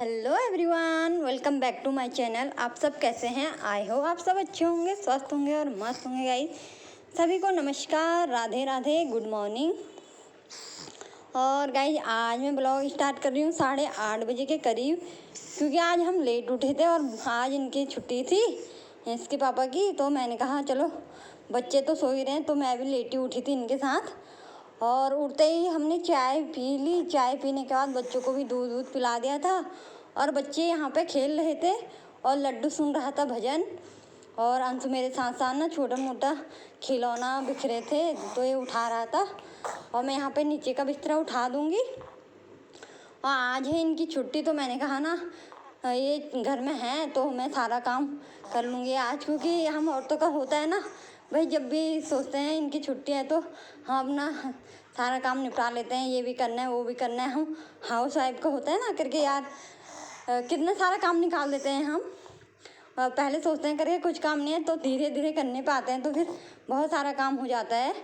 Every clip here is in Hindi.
Hello everyone, welcome back to my channel. आप सब कैसे हैं? आई होप आप सब अच्छे होंगे, स्वस्थ होंगे और मस्त होंगे। गाइस सभी को नमस्कार, राधे राधे, गुड मॉर्निंग। और गाइस आज मैं ब्लॉग स्टार्ट कर रही हूँ 8:30 बजे के करीब, क्योंकि आज हम लेट उठे थे और आज इनकी छुट्टी थी इसके पापा की। तो मैंने कहा चलो बच्चे तो सो ही रहे हैं, तो मैं भी लेट ही उठी थी इनके साथ। और उठते ही हमने चाय पी ली। चाय पीने के बाद बच्चों को भी दूध पिला दिया था और बच्चे यहाँ पे खेल रहे थे और लड्डू सुन रहा था भजन। और अंशु मेरे साथ साथ ना छोटा मोटा खिलौना बिखरे थे तो ये उठा रहा था। और मैं यहाँ पे नीचे का बिस्तरा उठा दूँगी। और आज है इनकी छुट्टी, तो मैंने कहा ना ये घर में है तो मैं सारा काम कर लूँगी आज, क्योंकि हम औरतों का होता है ना भाई, जब भी सोचते हैं इनकी छुट्टी है तो हम अपना सारा काम निपटा लेते हैं। ये भी करना है, वो भी करना है। हम हाउस वाइफ का होता है ना करके यार कितना सारा काम निकाल देते हैं हम। पहले सोचते हैं करके कुछ काम नहीं है, तो धीरे धीरे करने पाते हैं तो फिर बहुत सारा काम हो जाता है।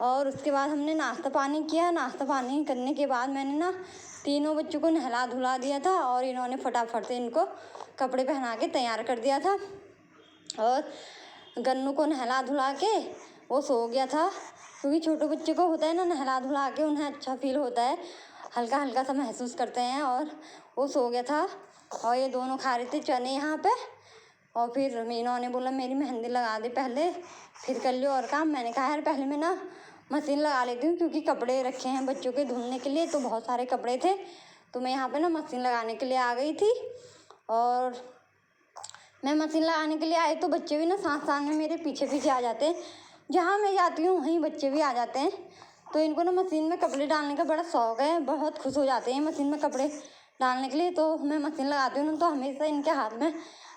और उसके बाद हमने नाश्ता पानी किया। नाश्ता पानी करने के बाद मैंने ना तीनों बच्चों को नहला धुला दिया था और इन्होंने फटाफट से इनको कपड़े पहना के तैयार कर दिया था। और गन्नू को नहला धुला के वो सो गया था, क्योंकि छोटे बच्चे को होता है ना नहला धुला के उन्हें अच्छा फील होता है, हल्का हल्का सा महसूस करते हैं। और वो सो गया था और ये दोनों खा रहे थे चने यहाँ पे। और फिर इन्होंने बोला मेरी मेहंदी लगा दे पहले, फिर कर लियो और काम। मैंने कहा यार पहले मैं ना मशीन लगा लेती हूँ, क्योंकि कपड़े रखे हैं बच्चों के धुलने के लिए, तो बहुत सारे कपड़े थे। तो मैं यहाँ पे ना मशीन लगाने के लिए आ गई थी। और मैं मशीन लगाने के लिए आई तो बच्चे भी ना साथ साथ में मेरे पीछे पीछे आ जाते हैं। जहाँ मैं जाती हूँ वहीं बच्चे भी आ जाते हैं। तो इनको ना मशीन में कपड़े डालने का बड़ा शौक है, बहुत खुश हो जाते हैं मशीन में कपड़े डालने के लिए। तो मैं मशीन लगाती हूँ तो हमेशा इनके हाथ में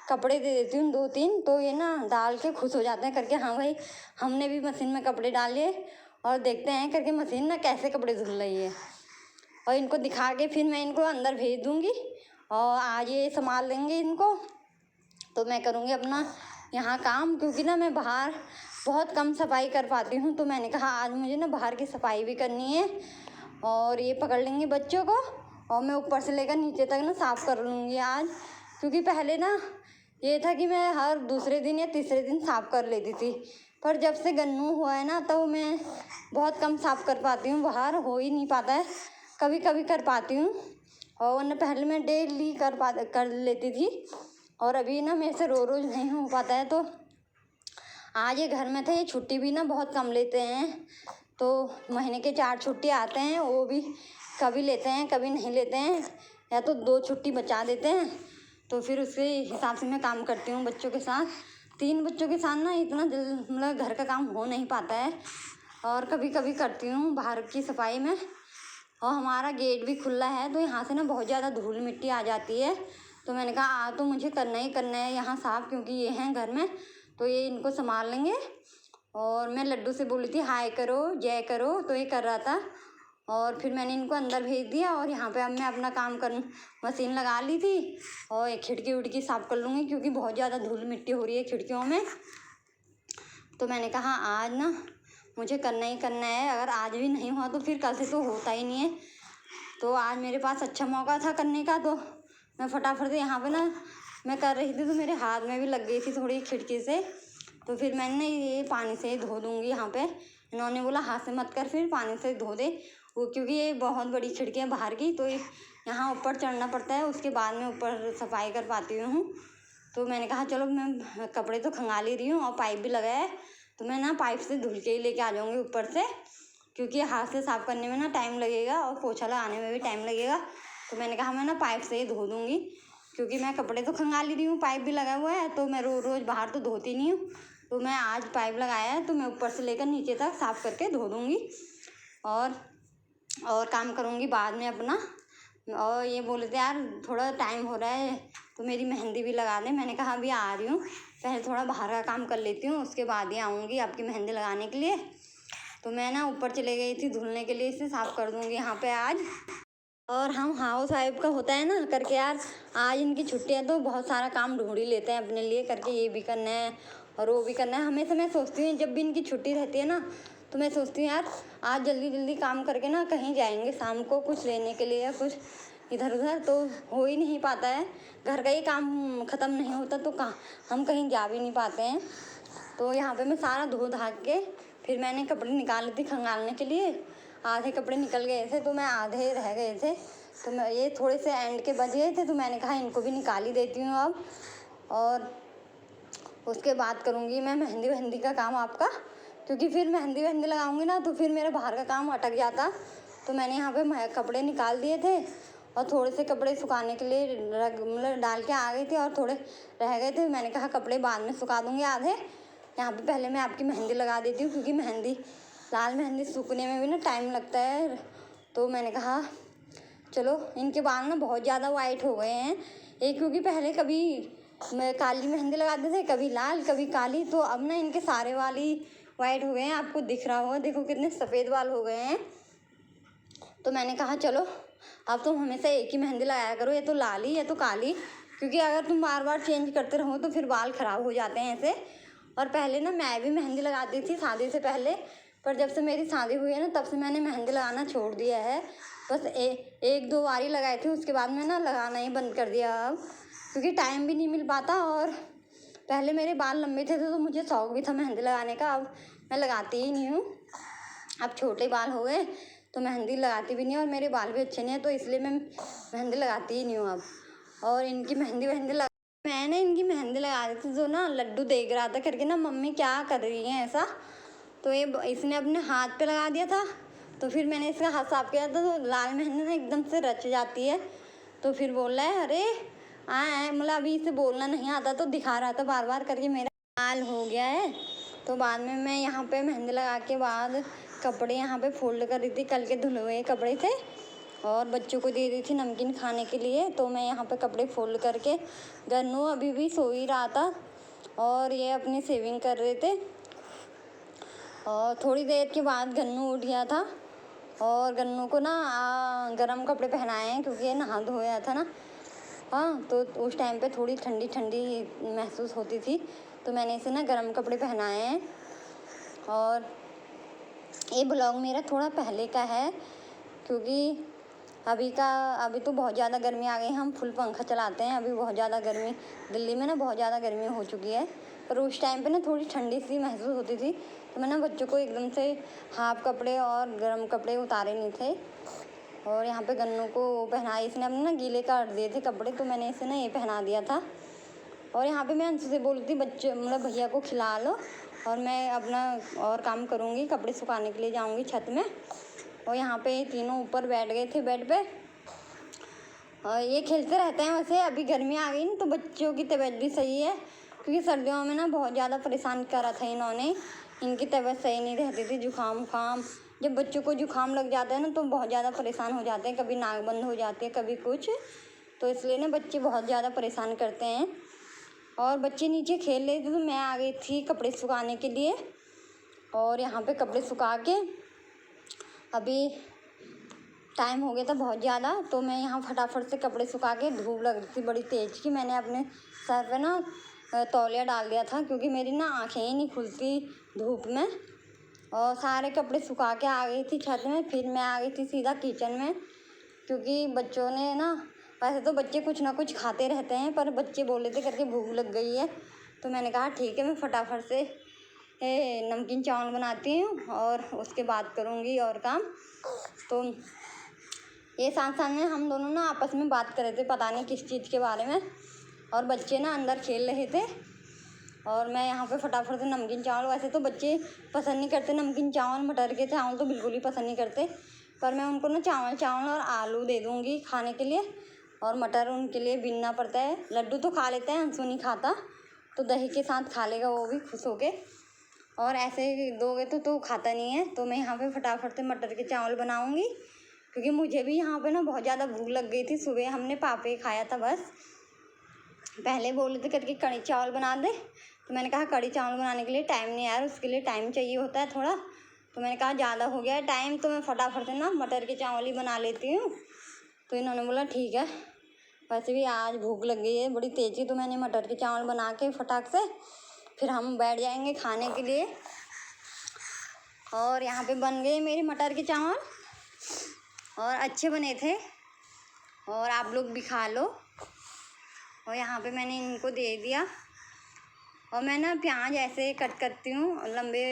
कपड़े दे देती हूँ 2-3, तो ये ना डाल के खुश हो जाते हैं करके हाँ भाई हमने भी मशीन में कपड़े डाले और देखते हैं करके मशीन ना कैसे कपड़े धुल रही है। और इनको दिखा के फिर मैं इनको अंदर भेज दूँगी और आज ये संभाल लेंगे इनको। तो मैं करूँगी अपना यहाँ काम, क्योंकि ना मैं बाहर बहुत कम सफाई कर पाती हूँ। तो मैंने कहा आज मुझे ना बाहर की सफाई भी करनी है। और ये पकड़ लेंगे बच्चों को और मैं ऊपर से लेकर नीचे तक ना साफ़ कर लूँगी आज, क्योंकि पहले ना ये था कि मैं हर दूसरे दिन या तीसरे दिन साफ़ कर लेती थी। पर जब से गन्नू हुआ है ना तो मैं बहुत कम साफ़ कर पाती हूँ, बाहर हो ही नहीं पाता है, कभी कभी कर पाती हूँ। और वरना पहले मैं डेली कर लेती थी। और अभी ना मेरे से रोज़ नहीं हो पाता है। तो आज ये घर में थे, ये छुट्टी भी ना बहुत कम लेते हैं। तो महीने के 4 छुट्टी आते हैं, वो भी कभी लेते हैं कभी नहीं लेते हैं, या तो 2 छुट्टी बचा देते हैं। तो फिर उसके हिसाब से मैं काम करती हूँ बच्चों के साथ। 3 बच्चों के साथ ना इतना मतलब घर का काम हो नहीं पाता है। और कभी कभी करती हूँ बाहर की सफाई में। और हमारा गेट भी खुला है तो यहाँ से ना बहुत ज़्यादा धूल मिट्टी आ जाती है। तो मैंने कहा तो मुझे करना ही करना है यहाँ साफ़, क्योंकि ये हैं घर में तो ये इनको संभाल लेंगे। और मैं लड्डू से बोली थी हाय करो जय करो, तो ये कर रहा था। और फिर मैंने इनको अंदर भेज दिया और यहाँ पे अब मैं अपना काम कर मशीन लगा ली थी और एक खिड़की उड़की साफ़ कर लूँगी, क्योंकि बहुत ज़्यादा धूल मिट्टी हो रही है खिड़कियों में। तो मैंने कहा आज ना मुझे करना ही करना है, अगर आज भी नहीं हुआ तो फिर कल से तो होता ही नहीं है। तो आज मेरे पास अच्छा मौका था करने का, तो मैं फटाफट से यहाँ पे ना मैं कर रही थी तो मेरे हाथ में भी लग गई थी थोड़ी खिड़की से। तो फिर मैंने ना ये पानी से ही धो दूँगी यहाँ पे। इन्होंने बोला हाथ से मत कर, फिर पानी से धो दे वो, क्योंकि ये बहुत बड़ी खिड़की है बाहर की, तो यहाँ ऊपर चढ़ना पड़ता है, उसके बाद में ऊपर सफाई कर पाती हूँ। तो मैंने कहा चलो मैं कपड़े तो खंगाल ही रही हूँ और पाइप भी लगाया है, तो मैं ना पाइप से धुल के ही लेके आ जाऊँगी ऊपर से, क्योंकि हाथ से साफ़ करने में ना टाइम लगेगा और पोछा लगाने में भी टाइम लगेगा। तो मैंने कहा मैं ना पाइप से ही धो दूँगी, क्योंकि मैं कपड़े तो खंगाल ही रही हूँ, पाइप भी लगा हुआ है, तो मैं रोज़ बाहर तो धोती नहीं हूँ। तो मैं आज पाइप लगाया है तो मैं ऊपर से लेकर नीचे तक साफ़ करके धो दूँगी और काम करूँगी बाद में अपना। और ये बोले थे यार थोड़ा टाइम हो रहा है तो मेरी मेहंदी भी लगा दें। मैंने कहा अभी आ रही हूँ, पहले थोड़ा बाहर का काम कर लेती हूँ, उसके बाद ही आऊँगी आपकी मेहंदी लगाने के लिए। तो मैं ना ऊपर चले गई थी धुलने के लिए, इसे साफ़ कर दूँगी यहाँ पे आज। और हम हाउस वाइफ का होता है ना करके यार आज इनकी छुट्टी है तो बहुत सारा काम ढूंढ ही लेते हैं अपने लिए करके, ये भी करना है और वो भी करना है। हमेशा मैं सोचती हूँ जब भी इनकी छुट्टी रहती है ना तो मैं सोचती हूँ यार आज जल्दी जल्दी काम करके ना कहीं जाएंगे शाम को कुछ लेने के लिए या कुछ इधर उधर, तो हो ही नहीं पाता है। घर का ही काम ख़त्म नहीं होता तो कहाँ हम कहीं जा भी नहीं पाते हैं। तो यहाँ पे मैं सारा धो धा के फिर मैंने कपड़े निकाले थे खंगालने के लिए। आधे कपड़े निकल गए थे तो मैं आधे रह गए थे, तो मैं ये थोड़े से एंड के बच गए थे, तो मैंने कहा इनको भी निकाल ही देती हूँ अब। और उसके बाद करूँगी मैं मेहंदी वहंदी का काम आपका, क्योंकि फिर मेहंदी वहंदी लगाऊंगी ना तो फिर मेरा बाहर का काम अटक जाता। तो मैंने यहाँ पे कपड़े निकाल दिए थे और थोड़े से कपड़े सुखाने के लिए मतलब डाल के आ गई थी और थोड़े रह गए थे। मैंने कहा कपड़े बाद में सुखा दूँगी आधे। यहाँ पे पहले मैं आपकी मेहंदी लगा देती हूँ, क्योंकि मेहंदी लाल मेहंदी सूखने में भी ना टाइम लगता है। तो मैंने कहा चलो, इनके बाल ना बहुत ज़्यादा वाइट हो गए हैं क्योंकि पहले कभी मैं काली मेहंदी लगाते थे, कभी लाल कभी काली, तो अब ना इनके सारे बाल ही वाइट हो गए हैं। आपको दिख रहा होगा, देखो कितने सफ़ेद बाल हो गए हैं। तो मैंने कहा चलो अब तुम हमेशा एक ही मेहंदी लगाया करो, या तो लाली या तो काली, क्योंकि अगर तुम बार बार चेंज करते रहो तो फिर बाल ख़राब हो जाते हैं ऐसे। और पहले ना मैं भी मेहंदी लगाती थी शादी से पहले, पर जब से मेरी शादी हुई है ना तब से मैंने मेहंदी लगाना छोड़ दिया है। बस एक दो बार ही लगाई थी, उसके बाद मैं ना लगाना ही बंद कर दिया अब, क्योंकि टाइम भी नहीं मिल पाता। और पहले मेरे बाल लंबे थे तो मुझे शौक भी था मेहंदी लगाने का, अब मैं लगाती ही नहीं हूँ। अब छोटे बाल हो गए तो मेहंदी लगाती भी नहीं, और मेरे बाल भी अच्छे नहीं हैं तो इसलिए मैं मेहंदी लगाती ही नहीं हूँ अब। और इनकी मेहंदी मैंने इनकी मेहंदी लगा दी थी, जो ना लड्डू देख रहा था करके ना मम्मी क्या कर रही हैं ऐसा, तो ये इसने अपने हाथ पे लगा दिया था। तो फिर मैंने इसका हाथ साफ किया था तो लाल मेहंदी ना एकदम से रच जाती है। तो फिर बोल रहा है अरे मतलब अभी इसे बोलना नहीं आता, तो दिखा रहा था बार बार करके मेरा लाल हो गया है। तो बाद में मैं यहाँ पे मेहंदी लगा के बाद कपड़े यहाँ पे फोल्ड कर रही थी, कल के धुले हुए कपड़े थे और बच्चों को दे दी थी नमकीन खाने के लिए। तो मैं यहाँ पे कपड़े फोल्ड करके, गन्नू अभी भी सो ही रहा था और ये अपनी सेविंग कर रहे थे। और थोड़ी देर के बाद गन्नू उठ गया था और गन्नू को ना गरम कपड़े पहनाए हैं, क्योंकि ये नहा धोया था ना। हाँ, तो उस टाइम पे थोड़ी ठंडी ठंडी महसूस होती थी, तो मैंने इसे ना गरम कपड़े पहनाए हैं। और ये ब्लॉग मेरा थोड़ा पहले का है, क्योंकि अभी तो बहुत ज़्यादा गर्मी आ गई, हम फुल पंखा चलाते हैं। अभी बहुत ज़्यादा गर्मी दिल्ली में ना बहुत ज़्यादा गर्मी हो चुकी है, पर उस टाइम पे ना थोड़ी ठंडी सी महसूस होती थी, तो मैं ना बच्चों को एकदम से हाफ कपड़े और गर्म कपड़े उतारे नहीं थे। और यहाँ पे गन्नू को पहनाए, इसने अपने ना गीले काट दिए थे कपड़े, तो मैंने इसे ना ये पहना दिया था। और यहाँ पे मैं अंशु से बोल रही थी बच्चे मतलब भैया को खिला लो और मैं अपना और काम करूँगी, कपड़े सुखाने के लिए जाऊँगी छत में। और यहाँ पे तीनों ऊपर बैठ गए थे बेड पे और ये खेलते रहते हैं। वैसे अभी गर्मी आ गई ना तो बच्चों की तबीयत भी सही है, क्योंकि सर्दियों में ना बहुत ज़्यादा परेशान करा था इन्होंने, इनकी तबीयत सही नहीं रहती थी, जुकाम उखाम। जब बच्चों को जुकाम लग जाता है ना तो बहुत ज़्यादा परेशान हो जाते हैं, कभी नाक बंद हो जाती है कभी कुछ, तो इसलिए ना बच्चे बहुत ज़्यादा परेशान करते हैं। और बच्चे नीचे खेल रहे थे तो मैं आ गई थी कपड़े सुखाने के लिए। और यहाँ पे कपड़े सुखा के अभी टाइम हो गया था बहुत ज़्यादा, तो मैं यहाँ फटाफट से कपड़े सुखा के, धूप लग रही थी बड़ी तेज़ की, मैंने अपने सर पे ना तौलिया डाल दिया था, क्योंकि मेरी ना आँखें ही नहीं खुलती धूप में। और सारे कपड़े सुखा के आ गई थी छत में, फिर मैं आ गई थी सीधा किचन में, क्योंकि बच्चों ने ना, वैसे तो बच्चे कुछ ना कुछ खाते रहते हैं, पर बच्चे बोले थे करके भूख लग गई है, तो मैंने कहा ठीक है मैं फटाफट से नमकीन चावल बनाती हूँ और उसके बाद करूँगी और काम। तो ये साथ साथ में हम दोनों ना आपस में बात कर रहे थे पता नहीं किस चीज़ के बारे में, और बच्चे ना अंदर खेल रहे थे और मैं यहाँ पे फटाफट से नमकीन चावल, वैसे तो बच्चे पसंद नहीं करते नमकीन चावल, मटर के चावल तो बिल्कुल ही पसंद नहीं करते, पर मैं उनको ना चावल और आलू दे दूँगी खाने के लिए, और मटर उनके लिए बीनना पड़ता है। लड्डू तो खा लेते हैं, अंशु नहीं खाता, तो दही के साथ खा लेगा वो भी खुश होके, और ऐसे दोगे तो खाता नहीं है। तो मैं यहाँ पे फटाफट से मटर के चावल बनाऊँगी, क्योंकि मुझे भी यहाँ पे ना बहुत ज़्यादा भूख लग गई थी। सुबह हमने पापे खाया था बस, पहले बोले थे करके कढ़ी चावल बना दे, तो मैंने कहा कढ़ी चावल बनाने के लिए टाइम नहीं यार, उसके लिए टाइम चाहिए होता है थोड़ा, तो मैंने कहा ज़्यादा हो गया है टाइम, तो मैं फटाफट से ना मटर के चावल ही बना लेती हूँ। तो इन्होंने बोला ठीक है, वैसे भी आज भूख लग गई है बड़ी तेज़ी, तो मैंने मटर के चावल बना के फटाक से फिर हम बैठ जाएंगे खाने के लिए। और यहाँ पे बन गए मेरे मटर के चावल और अच्छे बने थे। और आप लोग भी खा लो। और यहाँ पे मैंने इनको दे दिया। और मैं ना प्याज ऐसे कट करती हूँ, लंबे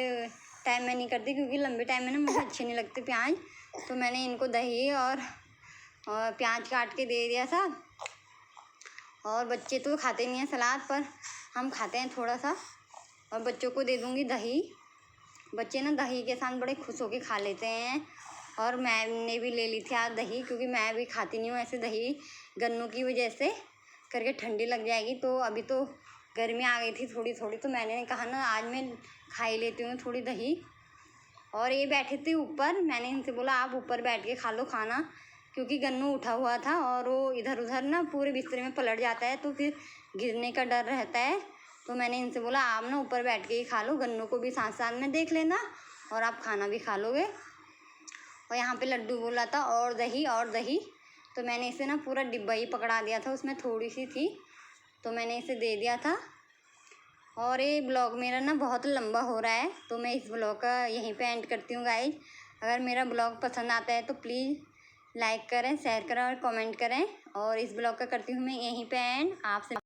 टाइम में नहीं करती क्योंकि लंबे टाइम में ना मुझे अच्छे नहीं लगते प्याज। तो मैंने इनको दही और प्याज काट के दे दिया था। और बच्चे तो खाते नहीं हैं सलाद, पर हम खाते हैं थोड़ा सा। और बच्चों को दे दूँगी दही। बच्चे ना दही के साथ बड़े खुश होके खा लेते हैं। और मैंने भी ले ली थी आज दही, क्योंकि मैं भी खाती नहीं हूँ ऐसे दही, गन्नों की वजह से करके ठंडी लग जाएगी। तो अभी तो गर्मी आ गई थी थोड़ी थोड़ी, तो मैंने कहा ना आज मैं खा ही लेती हूँ थोड़ी दही। और ये बैठे थे ऊपर, मैंने इनसे बोला आप ऊपर बैठ के खा लो खाना, क्योंकि गन्नू उठा हुआ था और वो इधर उधर ना पूरे बिस्तर में पलट जाता है, तो फिर गिरने का डर रहता है। तो मैंने इनसे बोला आप ना ऊपर बैठ के ही खा लो, गन्नू को भी साथ साथ में देख लेना और आप खाना भी खा लोगे। और यहाँ पे लड्डू बोला था और दही और दही, तो मैंने इसे ना पूरा डिब्बा ही पकड़ा दिया था, उसमें थोड़ी सी थी तो मैंने इसे दे दिया था। और ये ब्लॉग मेरा ना बहुत लंबा हो रहा है, तो मैं इस ब्लॉग का यहीं पे एंड करती हूँ गाइज। अगर मेरा ब्लॉग पसंद आता है तो प्लीज़ लाइक करें, शेयर करें और कमेंट करें। और इस ब्लॉग का करती हूँ मैं यहीं पे एंड। आपसे